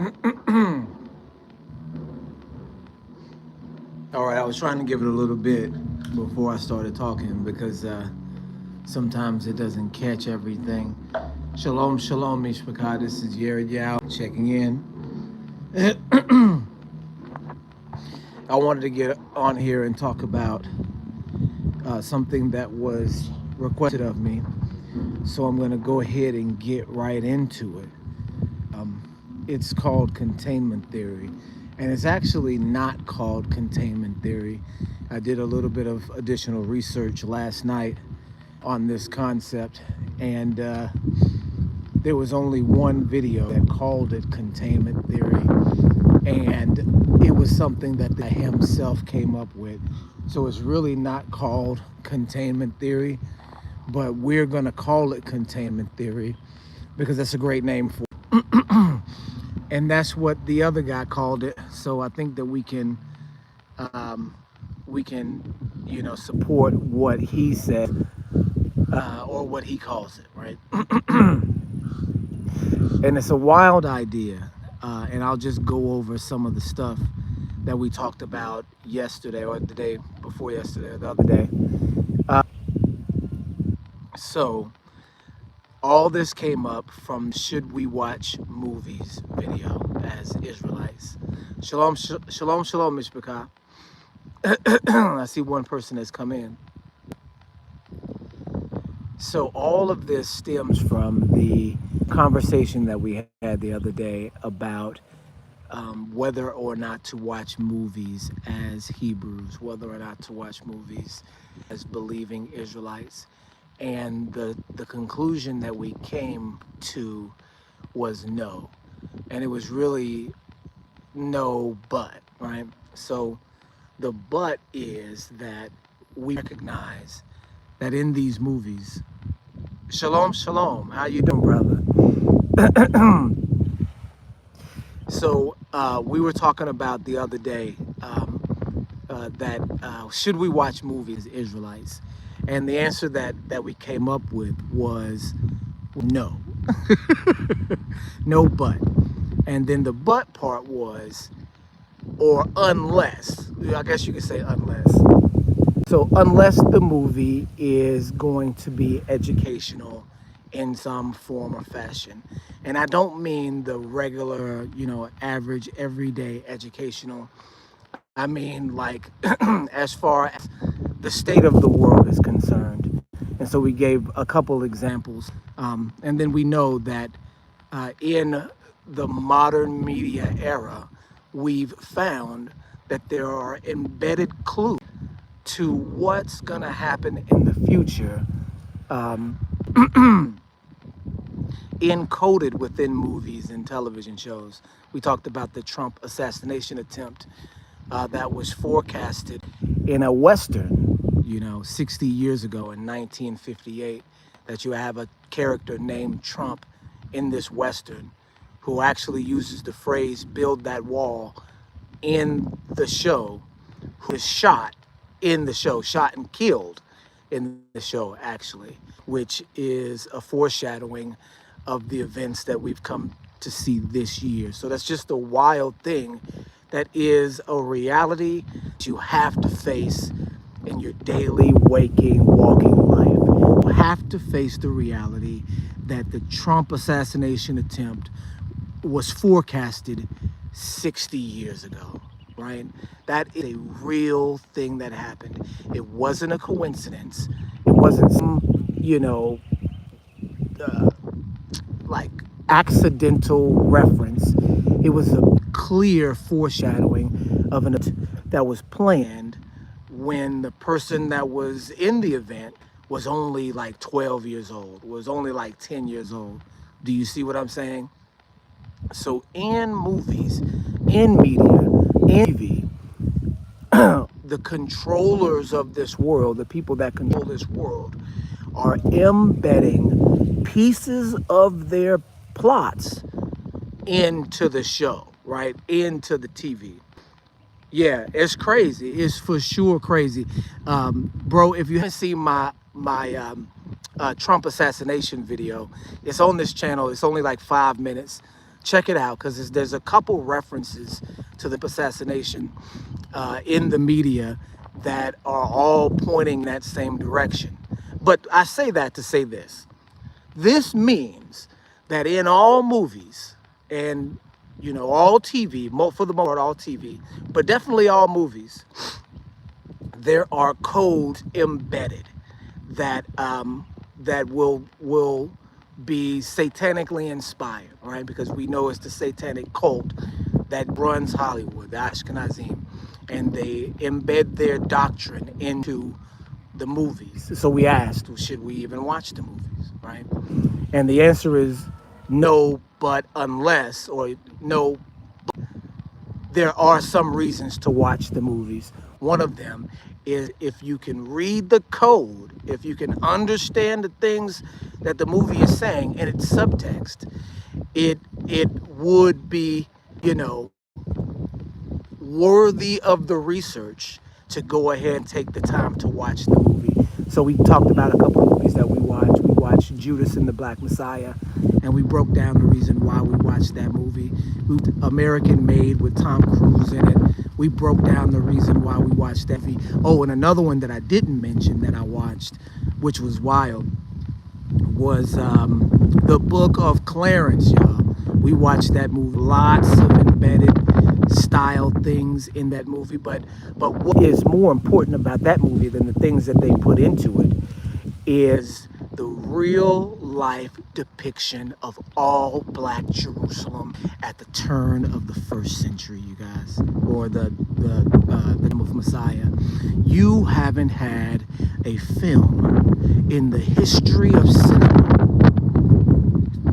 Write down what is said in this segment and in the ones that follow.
All right, I was trying to give it a little bit before I started talking because sometimes it doesn't catch everything. Shalom, shalom, Mishpachah. This is Yared Yao checking in. I wanted to get on here and talk about something that was requested of me. So I'm going to go ahead and get right into it. It's called Containment Theory. And it's actually not called Containment Theory. I did a little bit of additional research last night on this concept, and there was only one video that called it Containment Theory, and it was something that the himself came up with. So it's really not called Containment Theory, but we're going to call it Containment Theory because that's a great name for it. And that's what the other guy called it. So I think that support what he said or what he calls it, right? And it's a wild idea. And I'll just go over some of the stuff that we talked about yesterday or the day before yesterday or the other day. So all this came up from Should We Watch Movies video as Israelites. Shalom, shalom, shalom, Mishpachah. I see one person has come in. So all of this stems from the conversation that we had the other day about whether or not to watch movies as Hebrews, whether or not to watch movies as believing Israelites. And the conclusion that we came to was no. And it was really no but, right? So the but is that we recognize that in these movies, shalom, shalom, how you doing, brother? So we were talking about the other day that should we watch movies as Israelites? And the answer that we came up with was no. No but. And then the but part was, or unless, I guess you could say unless. So unless the movie is going to be educational in some form or fashion. And I don't mean the regular, average, everyday educational. I mean, like, as far as the state of the world is concerned. And so we gave a couple examples. And then we know that in the modern media era, we've found that there are embedded clues to what's going to happen in the future, encoded within movies and television shows. We talked about the Trump assassination attempt that was forecasted in a Western, 60 years ago in 1958, that you have a character named Trump in this Western who actually uses the phrase build that wall in the show, who is shot in the show, shot and killed in the show, actually, which is a foreshadowing of the events that we've come to see this year. So that's just a wild thing that is a reality that you have to face in your daily waking, walking life. You have to face the reality that the Trump assassination attempt was forecasted 60 years ago, right? That is a real thing that happened. It wasn't a coincidence. It wasn't some, like accidental reference. It was a clear foreshadowing of an event that was planned when the person that was in the event was only like 12 years old, was only like 10 years old. Do you see what I'm saying? So in movies, in media, in TV, the controllers of this world, the people that control this world, are embedding pieces of their plots into the show, right? Into the TV. Yeah, it's crazy. It's for sure crazy. Bro, if you haven't seen my Trump assassination video, it's on this channel. It's only like 5 minutes. Check it out, because there's a couple references to the assassination in the media that are all pointing that same direction. But I say that to say this. This means that in all movies and, all TV, for the most part, all TV, but definitely all movies, there are codes embedded that that will be satanically inspired, right? Because we know it's the satanic cult that runs Hollywood, the Ashkenazim, and they embed their doctrine into the movies. So we asked, well, should we even watch the movies, right? And the answer is no, but unless, or no, there are some reasons to watch the movies. One of them is if you can read the code, if you can understand the things that the movie is saying in its subtext, it would be, worthy of the research to go ahead and take the time to watch the movie. So we talked about a couple of movies that we watched. We watched Judas and the Black Messiah, and we broke down the reason why we watched that movie. American Made with Tom Cruise in it. We broke down the reason why we watched that movie. Oh, and another one that I didn't mention that I watched, which was wild, was the Book of Clarence, y'all. We watched that movie. Lots of embedded style things in that movie, but what is more important about that movie than the things that they put into it is the real life depiction of all Black Jerusalem at the turn of the first century, you guys, or the of Messiah. You haven't had a film in the history of cinema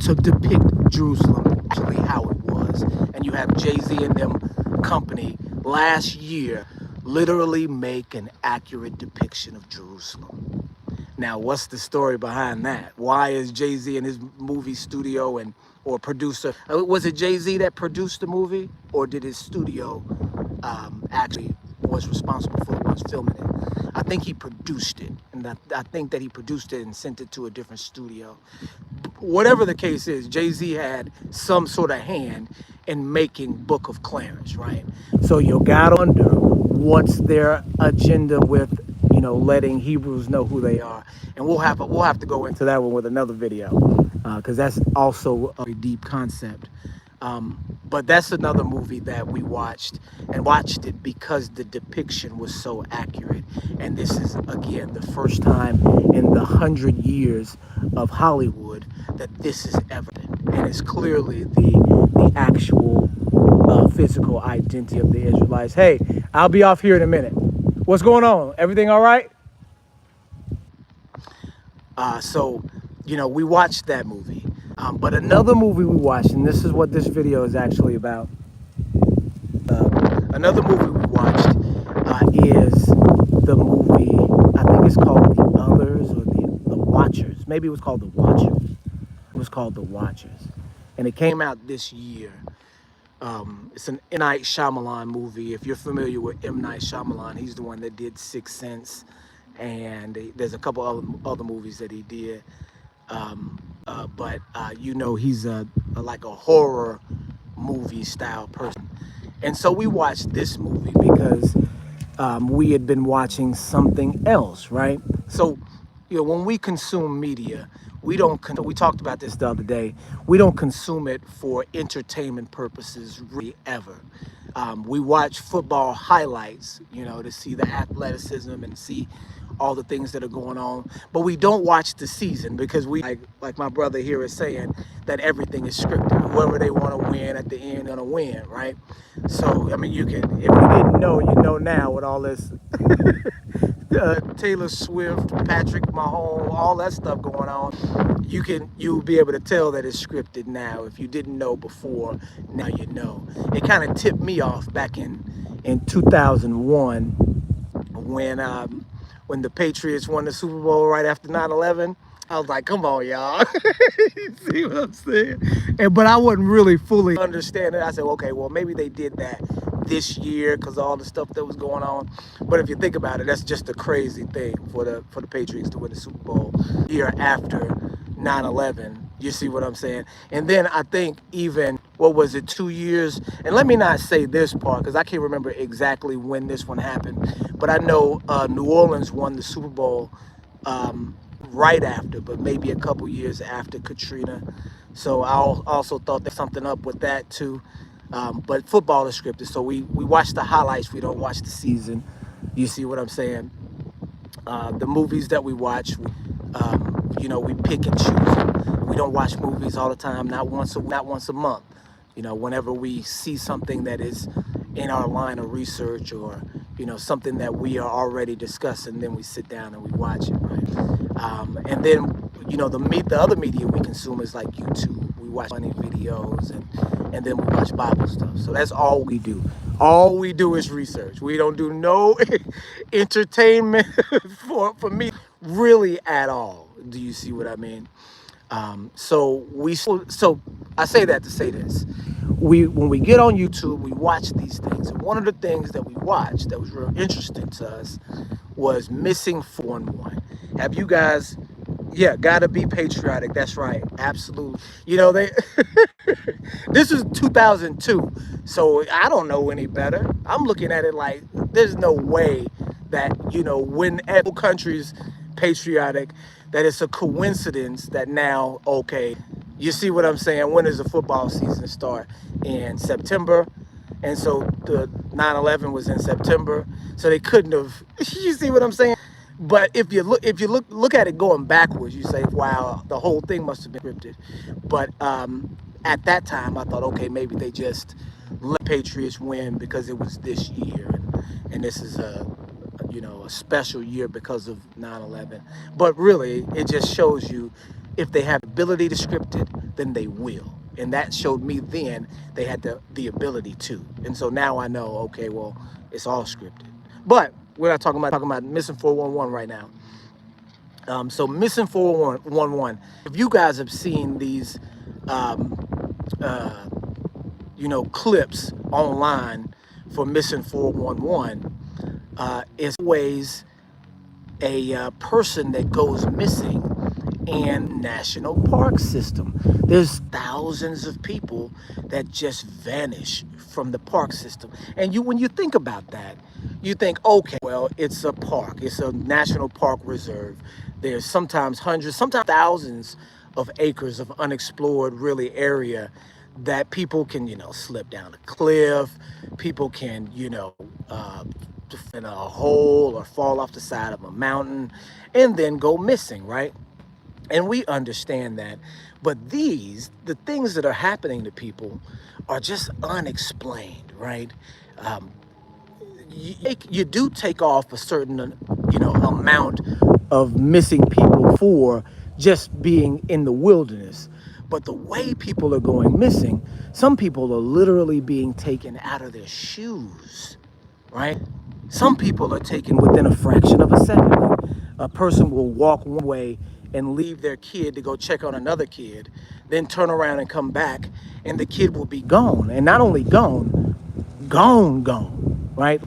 to depict Jerusalem actually how it was. And you have Jay-Z and them company last year literally make an accurate depiction of Jerusalem. Now, what's the story behind that? Why is Jay-Z and his movie studio or producer, was it Jay-Z that produced the movie, or did his studio actually was responsible for was filming it? I think he produced it, and I think that he produced it and sent it to a different studio. Whatever the case is, Jay-Z had some sort of hand in making Book of Clarence, right? So you gotta wonder what's their agenda with, letting Hebrews know who they are. And we'll have to go into that one with another video, because that's also a deep concept. But that's another movie that we watched it because the depiction was so accurate. And this is, again, the first time in the 100 years of Hollywood that this is evident. And it's clearly the actual physical identity of the Israelites. Hey, I'll be off here in a minute. What's going on? Everything all right? So, we watched that movie. But another movie we watched, and this is what this video is actually about. Another movie we watched is the movie, I think it's called The Others or The Watchers. Maybe it was called The Watchers. It was called The Watchers. And it came out this year. It's an M. Night Shyamalan movie. If you're familiar with M. Night Shyamalan, he's the one that did Sixth Sense. And there's a couple other movies that he did. But he's like a horror movie style person. And so we watched this movie because we had been watching something else, right? So, when we consume media, we talked about this the other day, we don't consume it for entertainment purposes really ever. We watch football highlights, to see the athleticism and see all the things that are going on, but we don't watch the season because we, like my brother here is saying, that everything is scripted. Whoever they want to win at the end gonna win, right? So, if you didn't know, you know now with all this Taylor Swift, Patrick Mahomes, all that stuff going on, you'll be able to tell that it's scripted now. If you didn't know before, now you know. It kind of tipped me off back in 2001 when the Patriots won the Super Bowl right after 9/11. I was like, come on, y'all. You see what I'm saying? But I wasn't really fully understanding. I said, okay, well, maybe they did that this year because of all the stuff that was going on. But if you think about it, that's just a crazy thing for the Patriots to win the Super Bowl year after 9/11. You see what I'm saying? And then I think even, what was it, 2 years? And let me not say this part because I can't remember exactly when this one happened, but I know New Orleans won the Super Bowl right after, but maybe a couple years after Katrina. So I also thought there's something up with that too. But football is scripted, so we watch the highlights. We don't watch the season. You see what I'm saying? The movies that we watch, we pick and choose them. We don't watch movies all the time, not once a month. Whenever we see something that is in our line of research, or something that we are already discussing, then we sit down and we watch it, right? And then the other media we consume is like YouTube. We watch funny videos, and then we watch Bible stuff. So that's all we do. All we do is research. We don't do no entertainment for me, really, at all. Do you see what I mean? So I say that to say this. When we get on YouTube, we watch these things. And one of the things that we watched that was real interesting to us was Missing 411. Have you guys? Yeah, gotta be patriotic. That's right. Absolutely. They this is 2002, so I don't know any better. I'm looking at it like there's no way that when every country's patriotic, that it's a coincidence that now, okay, you see what I'm saying? When does the football season start? In September. And so the 9/11 was in September. So they couldn't have, you see what I'm saying? But if you look at it going backwards, you say, wow, the whole thing must have been scripted. But at that time, I thought, okay, maybe they just let Patriots win because it was this year, and this is a special year because of 9/11. But really, it just shows you, if they have the ability to script it, then they will. And that showed me then they had the ability to. And so now I know, okay, well, it's all scripted. But we're not talking about Missing 411 right now. So Missing 411, if you guys have seen these clips online for Missing 411, it's always a person that goes missing in national park system. There's thousands of people that just vanish from the park system. And when you think about that, you think, okay, well, it's a park. It's a national park reserve. There's sometimes hundreds, sometimes thousands of acres of unexplored really area that people can, slip down a cliff. People can, in a hole or fall off the side of a mountain and then go missing, right? And we understand that. But the things that are happening to people are just unexplained, right? You do take off a certain, amount of missing people for just being in the wilderness. But the way people are going missing, some people are literally being taken out of their shoes, right? Some people are taken within a fraction of a second. A person will walk one way and leave their kid to go check on another kid, then turn around and come back, and the kid will be gone. And not only gone, gone, right?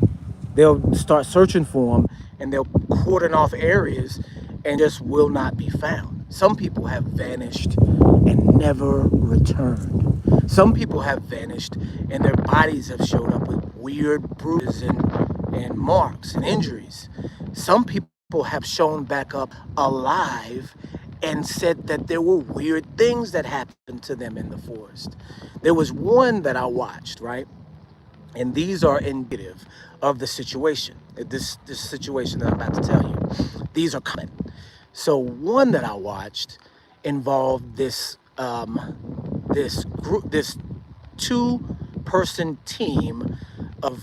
They'll start searching for them, and they'll cordon off areas and just will not be found. Some people have vanished and never returned. Some people have vanished and their bodies have showed up with weird bruises and marks and injuries. Some people have shown back up alive and said that there were weird things that happened to them in the forest. There was one that I watched, right? And these are indicative of the situation, this situation that I'm about to tell you. These are common. So one that I watched involved this two-person team of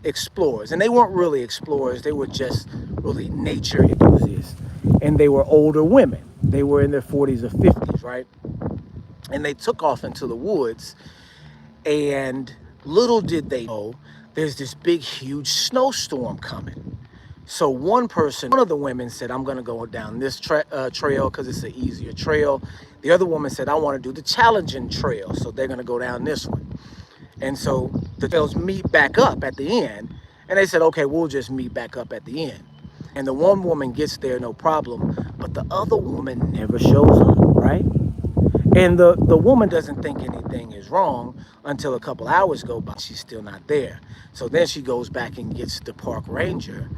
explorers. And they weren't really explorers. They were just really nature enthusiasts. And they were older women. They were in their 40s or 50s, right? And they took off into the woods. And little did they know, there's this big, huge snowstorm coming. So one of the women said, I'm going to go down this trail because it's an easier trail. The other woman said, I want to do the challenging trail. So they're going to go down this one. And so the trails meet back up at the end. And they said, okay, we'll just meet back up at the end. And the one woman gets there, no problem. But the other woman never shows up, right? And the woman doesn't think anything is wrong until a couple hours go by. She's still not there. So then she goes back and gets the park ranger,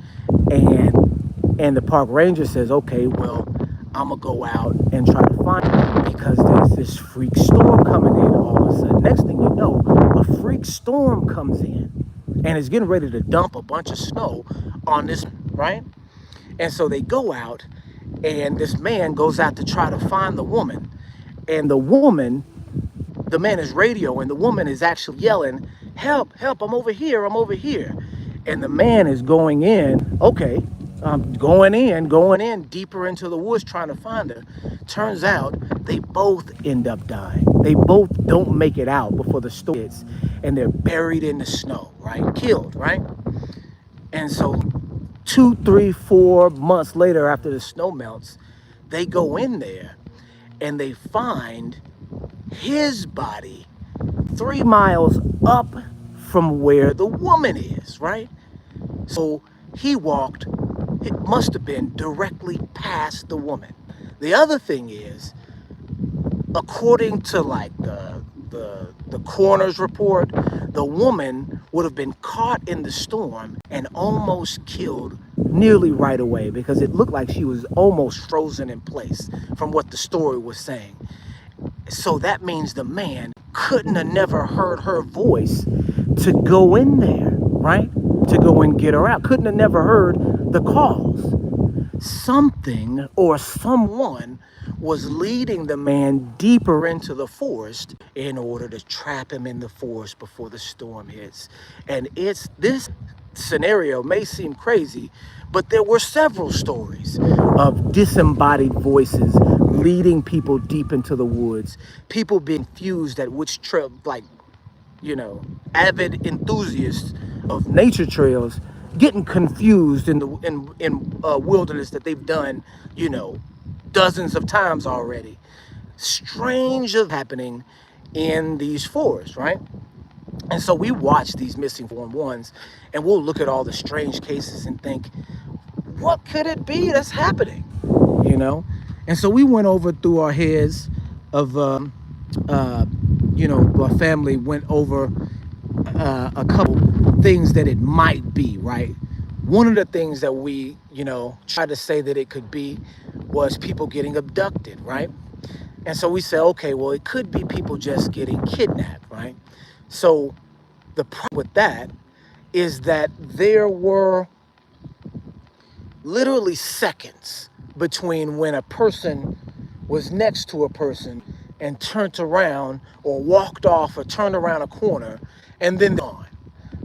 and the park ranger says, okay, well, I'm gonna go out and try to find her because there's this freak storm coming in all of a sudden. Next thing you know, a freak storm comes in and is getting ready to dump a bunch of snow on this, right? And so they go out, and this man goes out to try to find the woman. And the man is radioing, the woman is actually yelling, help, help, I'm over here, I'm over here. And the man is going in, okay, going in deeper into the woods trying to find her. Turns out they both end up dying. They both don't make it out before the storm hits, and they're buried in the snow, right? Killed, right? And so 2, 3, 4 months later, after the snow melts, they go in there and they find his body 3 miles up from where the woman is, right? So he walked, it must have been directly past the woman. The other thing is, according to like the coroner's report, the woman would have been caught in the storm and almost killed nearly right away, because it looked like she was almost frozen in place from what the story was saying. So that means the man couldn't have never heard her voice to go in there, right? To go and get her out. Couldn't have never heard the calls. Something or someone was leading the man deeper into the forest in order to trap him in the forest before the storm hits. And this scenario may seem crazy, but there were several stories of disembodied voices leading people deep into the woods, people being confused at which trail, like, you know, avid enthusiasts of nature trails getting confused in the wilderness that they've done, you know, dozens of times already. Strange of happening in these forests, right? And so we watch these missing 411s, and we'll look at all the strange cases and think, what could it be that's happening? You know? And so we went over through our heads of, you know, our family went over a couple things that it might be, right? One of the things that we, you know, tried to say that it could be was people getting abducted, right? And so we said, okay, well, it could be people just getting kidnapped, right? So the problem with that is that there were literally seconds between when a person was next to a person and turned around or walked off or turned around a corner and then gone.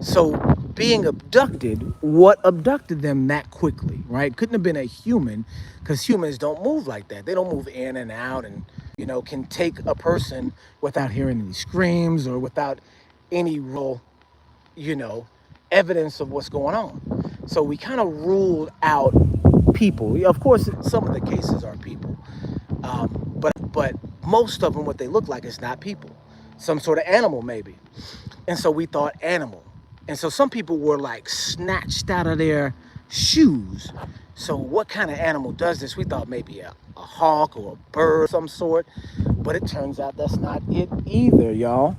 So being abducted, what abducted them that quickly, right? Couldn't have been a human, because humans don't move like that. They don't move in and out and, you know, can take a person without hearing any screams or without any real, you know, evidence of what's going on. So we kind of ruled out people. Of course, some of the cases are people, but most of them, what they look like is not people. Some sort of animal, maybe. And so we thought animal. And so some people were like snatched out of their shoes. So what kind of animal does this? We thought maybe a hawk or a bird of some sort. But it turns out that's not it either, y'all.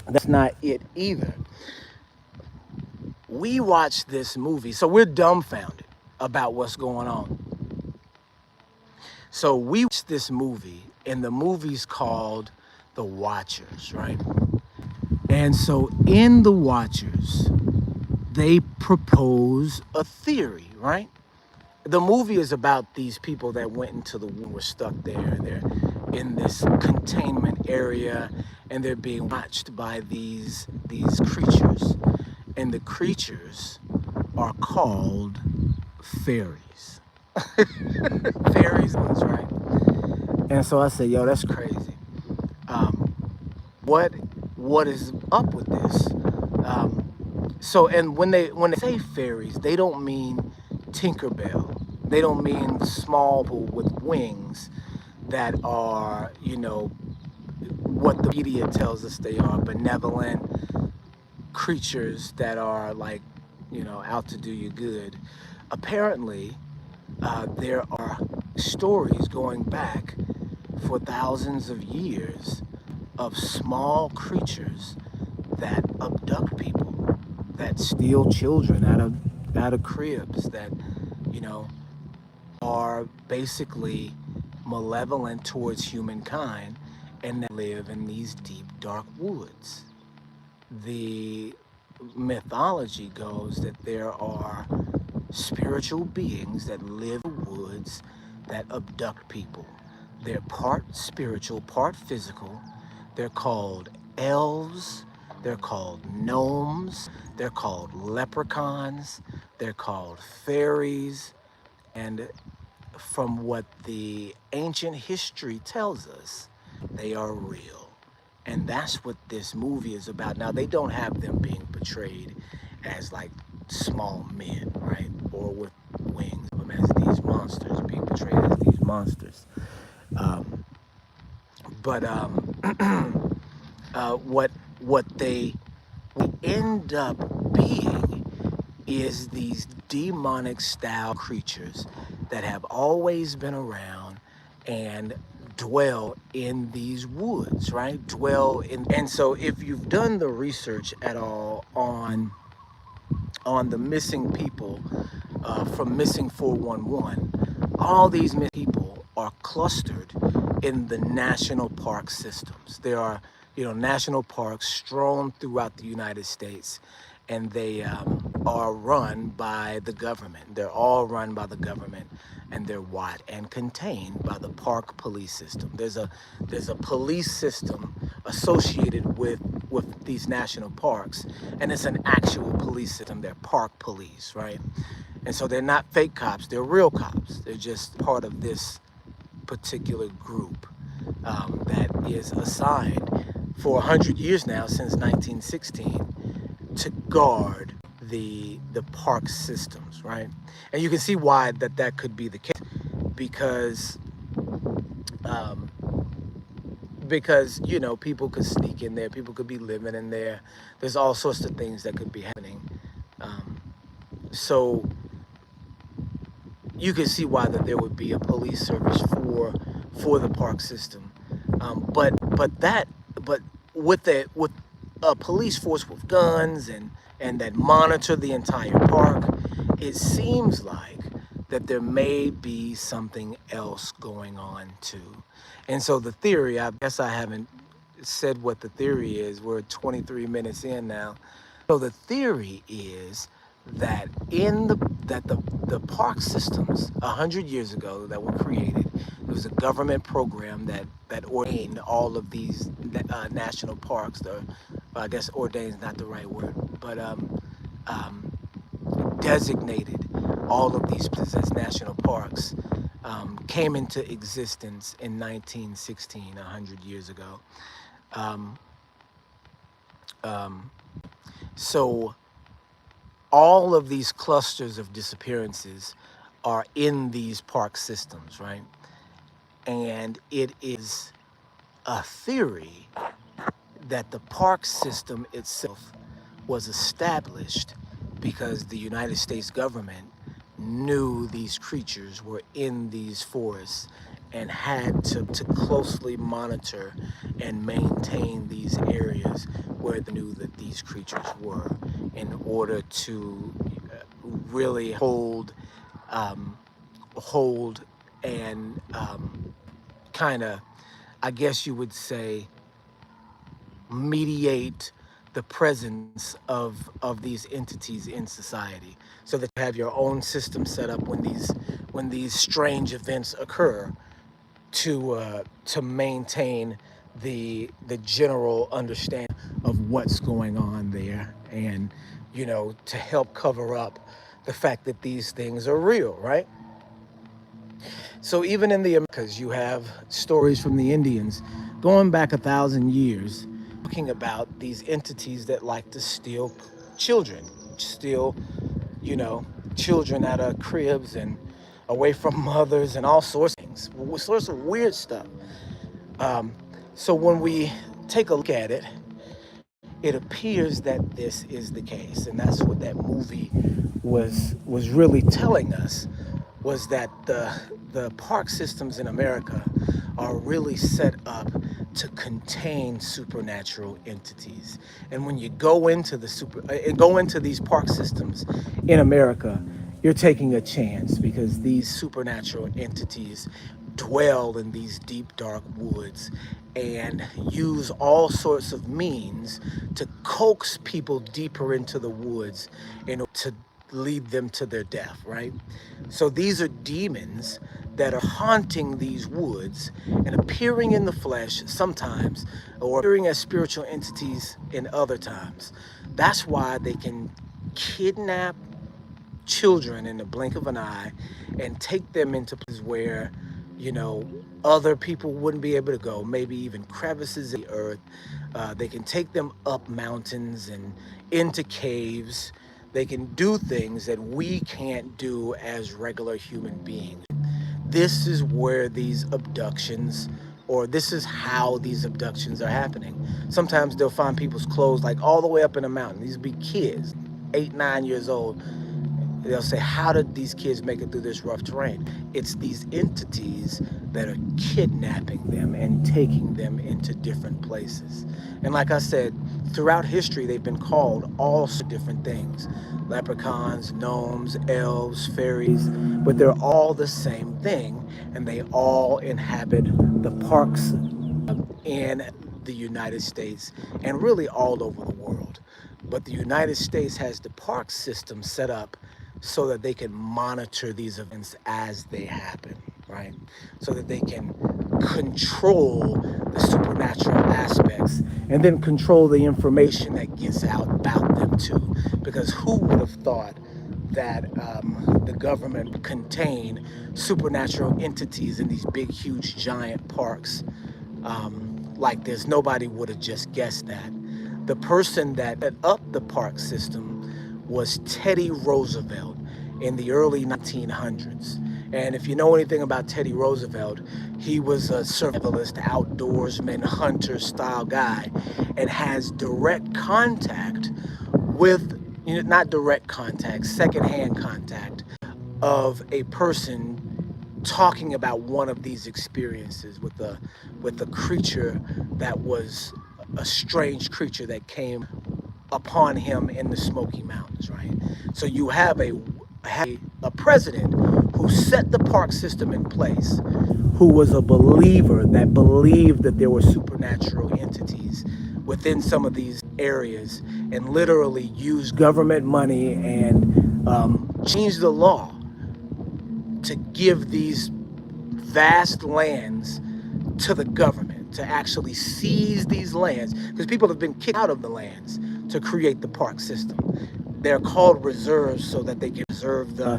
That's not it either. We watched this movie, so we're dumbfounded about what's going on. So we watched this movie, and the movie's called The Watchers, right? And so in The Watchers, they propose a theory, right? The movie is about these people that went into the womb, were stuck there, and they're in this containment area, and they're being watched by these creatures. And the creatures are called fairies. Fairies, that's right. And so I said, yo, that's crazy. What is up with this? So, and when they say fairies, they don't mean Tinkerbell. They don't mean the small people with wings that are, you know, what the media tells us they are, benevolent creatures that are like, you know, out to do you good. Apparently, there are stories going back for thousands of years of small creatures that abduct people, that steal children out of cribs, that, you know, are basically malevolent towards humankind and that live in these deep, dark woods. The mythology goes that there are spiritual beings that live in the woods that abduct people. They're part spiritual, part physical. They're called elves. They're called gnomes. They're called leprechauns. They're called fairies. And from what the ancient history tells us, they are real. And that's what this movie is about. Now, they don't have them being portrayed as like small men, right? Or with wings, as these monsters, being portrayed as these monsters. Um, but what they end up being is these demonic style creatures that have always been around and dwell in these woods, right? And so if you've done the research at all on the missing people from Missing 411, all these missing people are clustered in the national park systems. There are, national parks strewn throughout the United States, and they are run by the government. They're all run by the government, and they're watched and contained by the park police system. There's a police system associated with these national parks, and it's an actual police system. They're park police, right? And so they're not fake cops, they're real cops. They're just part of this particular group that is assigned for 100 years now, since 1916, to guard the park systems, right? And you can see why that could be the case, because people could sneak in there, people could be living in there. There's all sorts of things that could be happening. So you can see why that there would be a police service for the park system. But with a police force with guns and that monitor the entire park, it seems like that there may be something else going on too. And so the theory, I guess I haven't said what the theory is. We're 23 minutes in now. So the theory is that the park systems 100 years ago that were created, it was a government program that ordained all of these national parks. I guess ordained is not the right word, but designated all of these places as national parks, came into existence in 1916, 100 years ago. So all of these clusters of disappearances are in these park systems, right? And it is a theory that the park system itself was established because the United States government knew these creatures were in these forests and had to closely monitor and maintain these areas where they knew that these creatures were, in order to really hold and kind of, I guess you would say, mediate the presence of these entities in society, so that you have your own system set up when these strange events occur, to maintain the general understanding of what's going on there, and to help cover up the fact that these things are real, right? So even in the Americas, you have stories from the Indians going back 1,000 years, talking about these entities that like to steal children, children out of cribs and away from mothers and all sorts of things, all sorts of weird stuff. So when we take a look at it, it appears that this is the case, and that's what that movie was really telling us. was that the park systems in America are really set up to contain supernatural entities. And when you go into go into these park systems in America, you're taking a chance because these supernatural entities dwell in these deep dark woods and use all sorts of means to coax people deeper into the woods in order to lead them to their death, right? So these are demons that are haunting these woods and appearing in the flesh sometimes, or appearing as spiritual entities in other times. That's why they can kidnap children in the blink of an eye and take them into places where, you know, other people wouldn't be able to go, maybe even crevices in the earth. They can take them up mountains and into caves. They can do things that we can't do as regular human beings. This is where these abductions, or this is how these abductions are happening. Sometimes they'll find people's clothes like all the way up in a mountain. These be kids, 8, 9 years old. They'll say, how did these kids make it through this rough terrain? It's these entities that are kidnapping them and taking them into different places. And like I said, throughout history, they've been called all sorts of different things. Leprechauns, gnomes, elves, fairies, but they're all the same thing, and they all inhabit the parks in the United States and really all over the world. But the United States has the park system set up so that they can monitor these events as they happen, right? So that they can control the supernatural aspects and then control the information that gets out about them too. Because who would have thought that the government would contain supernatural entities in these big, huge, giant parks like this? Nobody would have just guessed that. The person that set up the park system was Teddy Roosevelt in the early 1900s. And if you know anything about Teddy Roosevelt, he was a survivalist, outdoorsman, hunter style guy, and has direct contact with, you know, not direct contact, secondhand contact of a person talking about one of these experiences with a creature that was a strange creature that came upon him in the Smoky Mountains, right? So you have a president who set the park system in place, who was a believer that believed that there were supernatural entities within some of these areas, and literally used government money and changed the law to give these vast lands to the government, to actually seize these lands, because people have been kicked out of the lands to create the park system. They're called reserves so that they can preserve the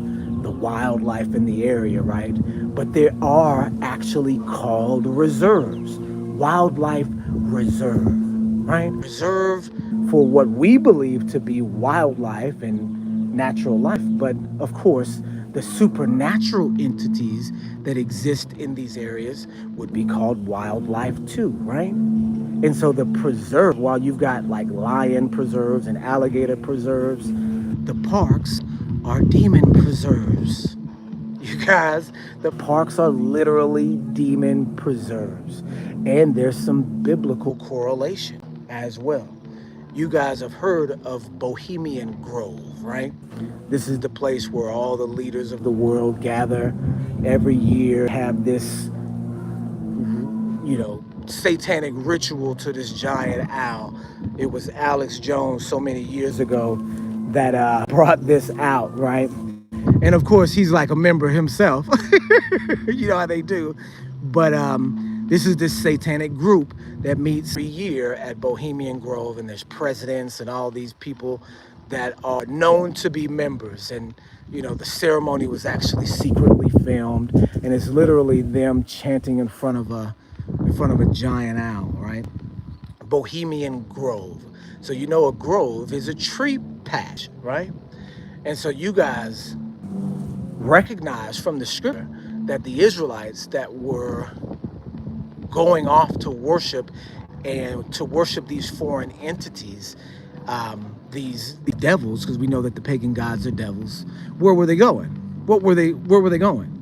wildlife in the area, right? But they are actually called reserves, wildlife reserve, right? Reserve for what we believe to be wildlife and natural life, but of course, the supernatural entities that exist in these areas would be called wildlife too, right? And so the preserve, while you've got like lion preserves and alligator preserves, the parks are demon preserves. You guys, the parks are literally demon preserves. And there's some biblical correlation as well. You guys have heard of Bohemian Grove, right? This is the place where all the leaders of the world gather every year, have this, you know, satanic ritual to this giant owl. It was Alex Jones so many years ago that brought this out, right? And of course, he's like a member himself. You know how they do. But this is this satanic group that meets every year at Bohemian Grove, and there's presidents and all these people that are known to be members. And you know, the ceremony was actually secretly filmed, and it's literally them chanting in front of a giant owl, right? Bohemian Grove. So you know, a grove is a tree patch, right? And so you guys recognize from the scripture that the Israelites that were going off to worship these foreign entities, these devils, because we know that the pagan gods are devils, where were they going? Where were they going?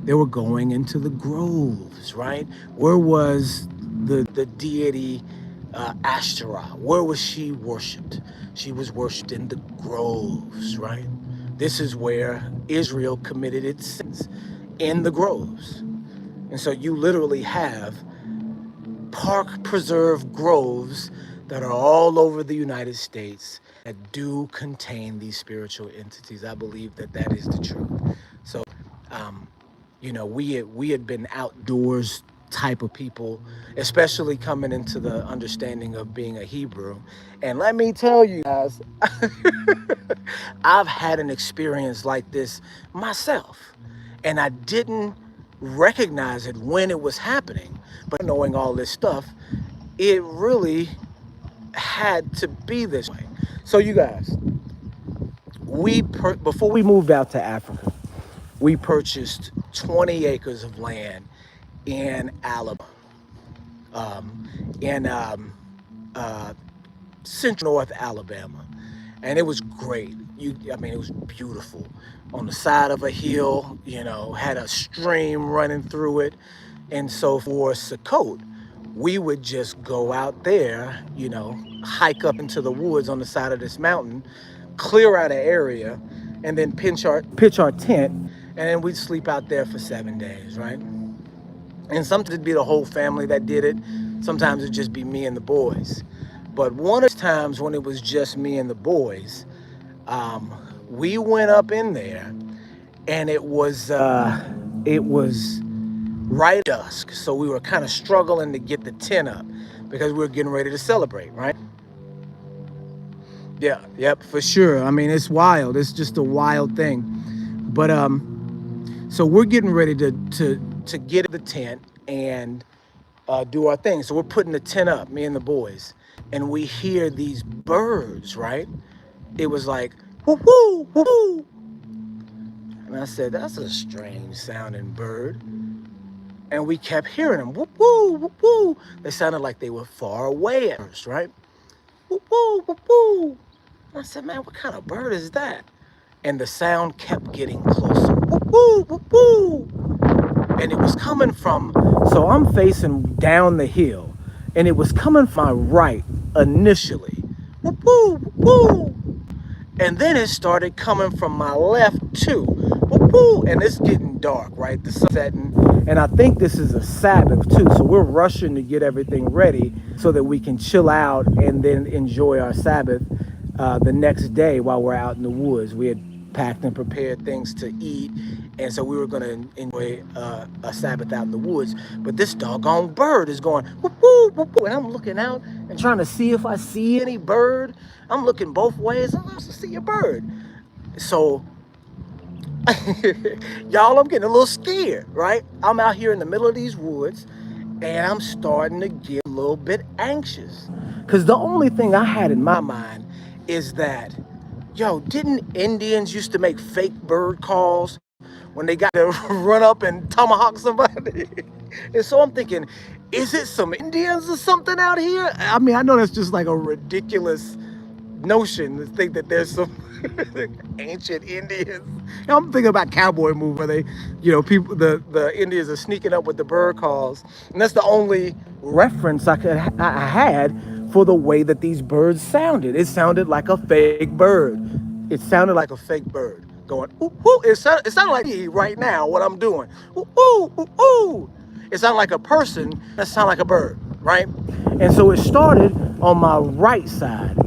They were going into the groves, right? Where was the deity Ashtaroth? Where was she worshipped? She was worshipped in the groves, right? This is where Israel committed its sins, in the groves. And so you literally have park preserve groves that are all over the United States that do contain these spiritual entities. I believe that that is the truth. So, you know, we had been outdoors type of people, especially coming into the understanding of being a Hebrew. And let me tell you guys, I've had an experience like this myself, and I didn't recognize it when it was happening. But knowing all this stuff, it really had to be this way. So you guys, before we moved out to Africa, we purchased 20 acres of land in Alabama, in central North Alabama, and it was great. I mean, it was beautiful. On the side of a hill, you know, had a stream running through it, and so for Sukkot, we would just go out there, you know, hike up into the woods on the side of this mountain, clear out an area, and then pitch our tent, and then we'd sleep out there for 7 days, right? And sometimes it'd be the whole family that did it. Sometimes it'd just be me and the boys. But one of the times when it was just me and the boys, we went up in there, and it was right dusk. So we were kind of struggling to get the tent up because we were getting ready to celebrate, right? Yeah, yep, for sure. I mean, it's wild. It's just a wild thing. But so we're getting ready to get the tent and do our thing. So we're putting the tent up, me and the boys, and we hear these birds, right? It was like, whoo, whoo, whoo. And I said, that's a strange sounding bird. And we kept hearing them, whoop, woo, whoop, woo. They sounded like they were far away at first, right? Whoop, woo, whoop, woo. I said, man, what kind of bird is that? And the sound kept getting closer. Whoop, woo, whoop, woo. And it was coming from, so I'm facing down the hill, and it was coming from my right initially. Whoop, woo, whoop, woo. And then it started coming from my left too. Whoop, woo. And it's getting dark, right? The sun's setting. And I think this is a Sabbath too. So we're rushing to get everything ready so that we can chill out and then enjoy our Sabbath the next day while we're out in the woods. We had packed and prepared things to eat, and so we were going to enjoy a Sabbath out in the woods. But this doggone bird is going whoop, whoop, whoop, whoop, and I'm looking out and trying to see if I see any bird. I'm looking both ways. I'm supposed to see a bird. So y'all, I'm getting a little scared, right? I'm out here in the middle of these woods, and I'm starting to get a little bit anxious, because the only thing I had in my mind is that, yo, didn't Indians used to make fake bird calls when they got to run up and tomahawk somebody? And so I'm thinking, is it some Indians or something out here? I mean, I know that's just like a ridiculous notion to think that there's some ancient Indians. You know, I'm thinking about cowboy movie where they, you know, people, the Indians are sneaking up with the bird calls, and that's the only reference I had for the way that these birds sounded. It sounded like a fake bird. It sounded like a fake bird going ooh, ooh. It sounded like me right now, what I'm doing. Ooh, ooh, ooh, ooh. It sounded like a person that sounded like a bird, right? And so it started on my right side,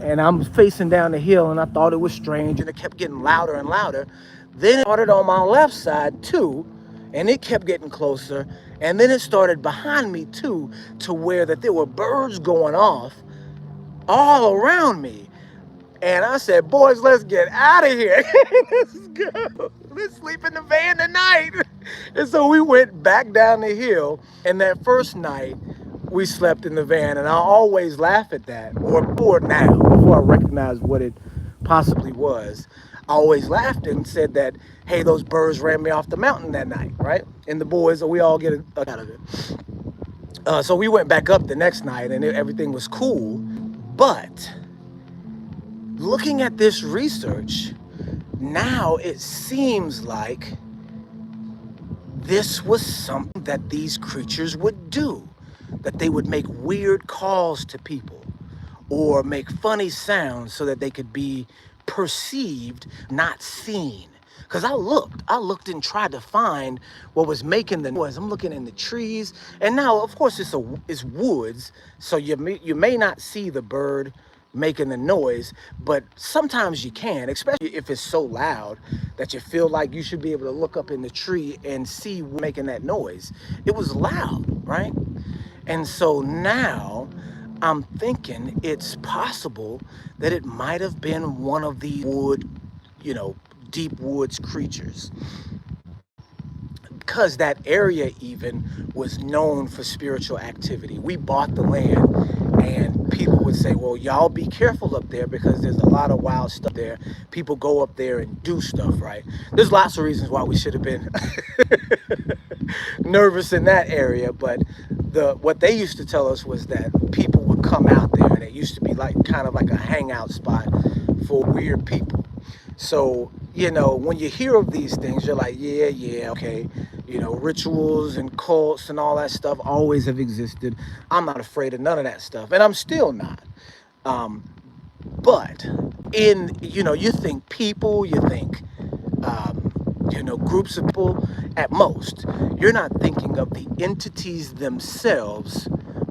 and I'm facing down the hill, and I thought it was strange, and it kept getting louder and louder. Then it started on my left side too, and it kept getting closer. And then it started behind me too, to where that there were birds going off all around me. And I said, boys, let's get out of here. Let's go. Let's sleep in the van tonight. And so we went back down the hill. And that first night, we slept in the van. And I always laugh at that, or before I recognized what it possibly was. I always laughed and said that, hey, those birds ran me off the mountain that night, right? And the boys, we all get out of it. So we went back up the next night, and everything was cool. But looking at this research, Now it seems like this was something that these creatures would do, that they would make weird calls to people or make funny sounds so that they could be perceived, not seen. Because I looked and tried to find what was making the noise. I'm looking in the trees, and now, of course, it's woods, so you may not see the bird making the noise, but sometimes you can, especially if it's so loud that you feel like you should be able to look up in the tree and see what's making that noise. It was loud, right? And so now I'm thinking it's possible that it might have been one of these you know, deep woods creatures, because that area even was known for spiritual activity. We bought the land, and people would say, well, y'all be careful up there because there's a lot of wild stuff there. People go up there and do stuff, right? There's lots of reasons why we should have been nervous in that area, but what they used to tell us was that people would come out there, and it used to be like kind of like a hangout spot for weird people. So, you know, when you hear of these things, you're like, yeah, okay. You know, rituals and cults and all that stuff always have existed. I'm not afraid of none of that stuff, and I'm still not. Um, but you think people, you think, groups of people at most. You're not thinking of the entities themselves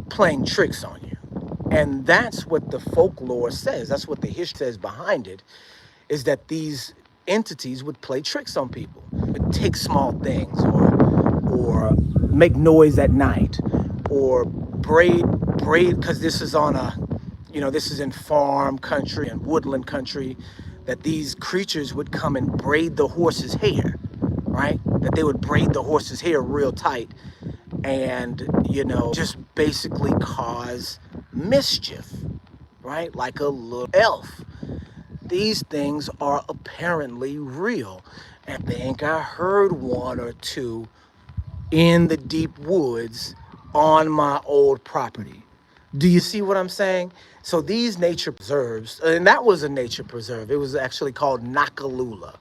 playing tricks on you. And that's what the folklore says. That's what the history says behind it, is that these entities would play tricks on people, would take small things, or make noise at night, or braid, because this is on this is in farm country and woodland country, that these creatures would come and braid the horse's hair, right? That they would braid the horse's hair real tight and, just basically cause mischief, right? Like a little elf. These things are apparently real. And I think I heard one or two in the deep woods on my old property. Do you see what I'm saying? So these nature preserves, and that was a nature preserve. It was actually called Nakalula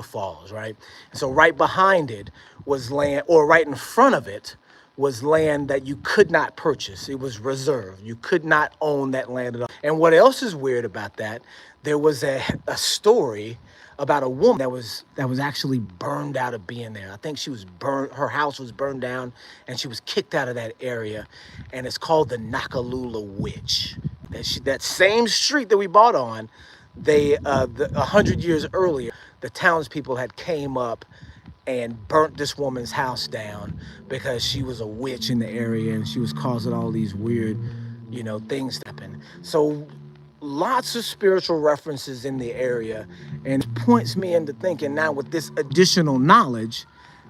Falls, right? So right behind it was land, or right in front of it was land that you could not purchase. It was reserved. You could not own that land at all. And what else is weird about that? There was a story about a woman that was actually burned out of being there. I think she was burned, her house was burned down, and she was kicked out of that area. And it's called the Nakalula Witch. That same street that we bought on, 100 years earlier, the townspeople had came up and burnt this woman's house down because she was a witch in the area and she was causing all these weird, things to happen. So lots of spiritual references in the area, and it points me into thinking now with this additional knowledge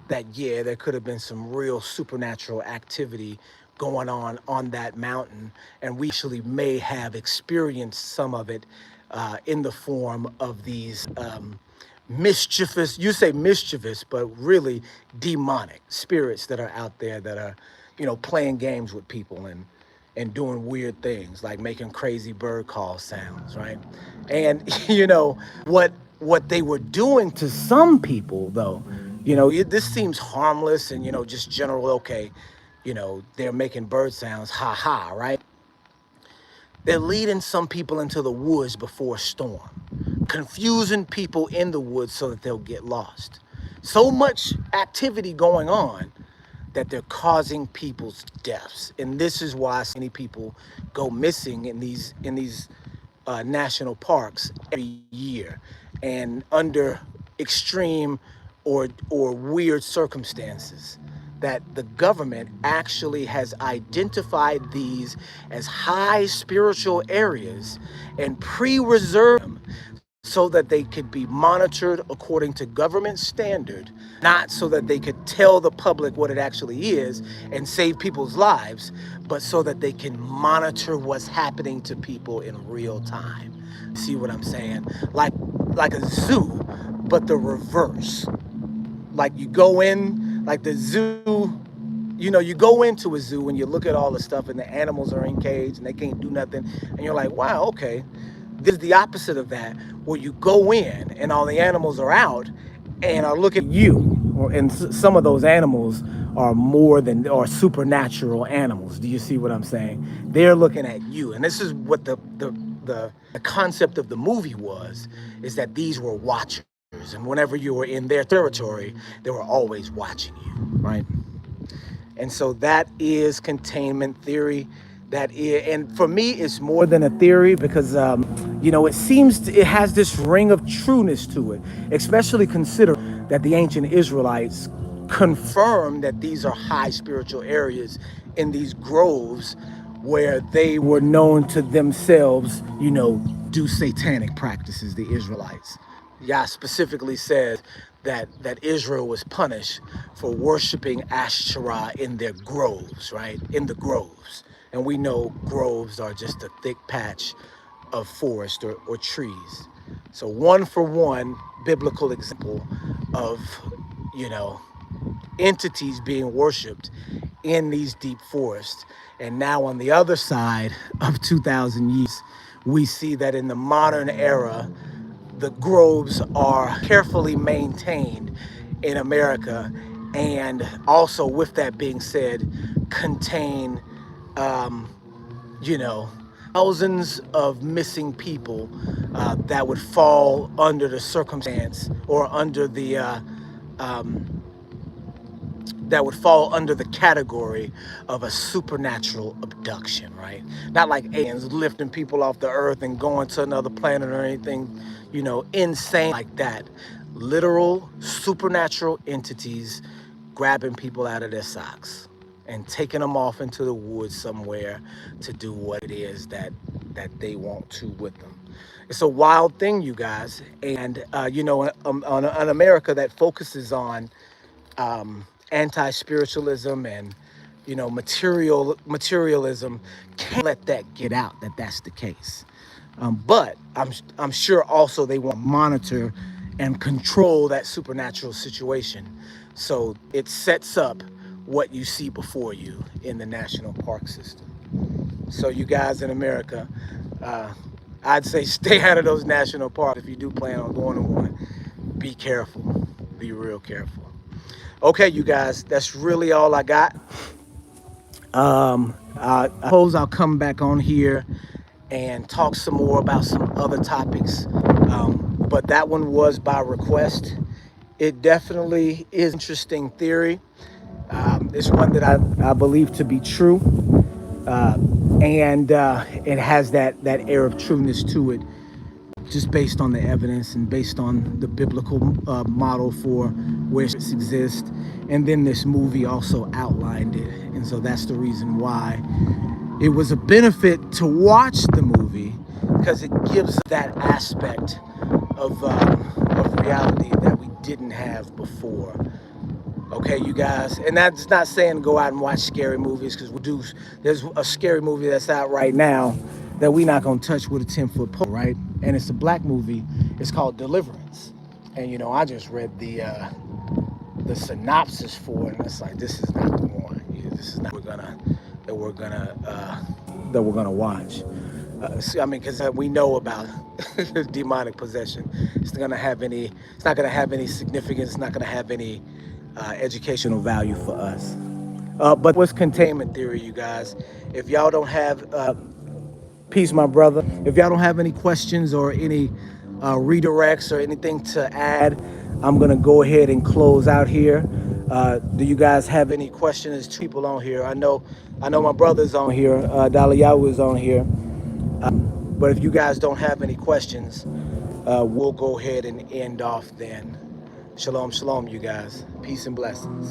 that, yeah, there could have been some real supernatural activity going on that mountain, and we actually may have experienced some of it in the form of these mischievous, you say mischievous, but really demonic spirits that are out there that are, playing games with people and doing weird things like making crazy bird call sounds, right? And what they were doing to some people, though, this seems harmless and just general, okay, they're making bird sounds, ha ha, right? They're leading some people into the woods before a storm, confusing people in the woods so that they'll get lost. So much activity going on that they're causing people's deaths. And this is why so many people go missing in these national parks every year, and under extreme or weird circumstances, that the government actually has identified these as high spiritual areas and pre-reserved them so that they could be monitored according to government standard, not so that they could tell the public what it actually is and save people's lives, but so that they can monitor what's happening to people in real time. See what I'm saying? Like a zoo, but the reverse. Like you go in, like the zoo, you go into a zoo and you look at all the stuff and the animals are in cage and they can't do nothing. And you're like, wow, okay. This is the opposite of that, where you go in and all the animals are out and are looking at you. And some of those animals are more than, or supernatural animals. Do you see what I'm saying? They're looking at you. And this is what the concept of the movie was, is that these were watchers. And whenever you were in their territory, they were always watching you, right? And so that is containment theory. That is, and for me, it's more than a theory because, it has this ring of trueness to it, especially consider that the ancient Israelites confirmed that these are high spiritual areas in these groves where they were known to themselves, do satanic practices, the Israelites. Yah specifically said that Israel was punished for worshiping Ashtoreth in their groves, right? In the groves. And we know groves are just a thick patch of forest or trees. So one for one biblical example of, entities being worshipped in these deep forests. And now on the other side of 2,000 years, we see that in the modern era, the groves are carefully maintained in America, and also, with that being said, contain, thousands of missing people that would fall under the circumstance or under the that would fall under the category of a supernatural abduction, right? Not like aliens lifting people off the earth and going to another planet or anything, insane like that. Literal supernatural entities grabbing people out of their socks and taking them off into the woods somewhere to do what it is that they want to with them. It's a wild thing, you guys. And, on America that focuses on anti-spiritualism and materialism, can't let that get out that that's the case. But I'm sure also they want to monitor and control that supernatural situation, so it sets up what you see before you in the national park system. So you guys in America, I'd say stay out of those national parks. If you do plan on going to one, be careful, be real careful. Okay, you guys, that's really all I got. I suppose I'll come back on here and talk some more about some other topics. But that one was by request. It definitely is interesting theory. It's one that I believe to be true. And it has that air of trueness to it, just based on the evidence and based on the biblical model for where it exists. And then this movie also outlined it. And so that's the reason why it was a benefit to watch the movie, because it gives that aspect of reality that we didn't have before. Okay, you guys, and that's not saying go out and watch scary movies, because there's a scary movie that's out right now that we're not gonna touch with a 10-foot pole, right? And it's a black movie. It's called Deliverance. And I just read the synopsis for it, and it's like, this is not the one. This is not that we're gonna watch. Because we know about demonic possession. It's not gonna have any significance. It's not gonna have any educational value for us. But what's containment theory, you guys? If y'all don't have peace, my brother. If y'all don't have any questions or any redirects or anything to add, I'm gonna go ahead and close out here. Do you guys have any questions? There's two people on here. I know my brother's on here. Daliyahu is on here. But if you guys don't have any questions, we'll go ahead and end off then. Shalom, shalom, you guys. Peace and blessings.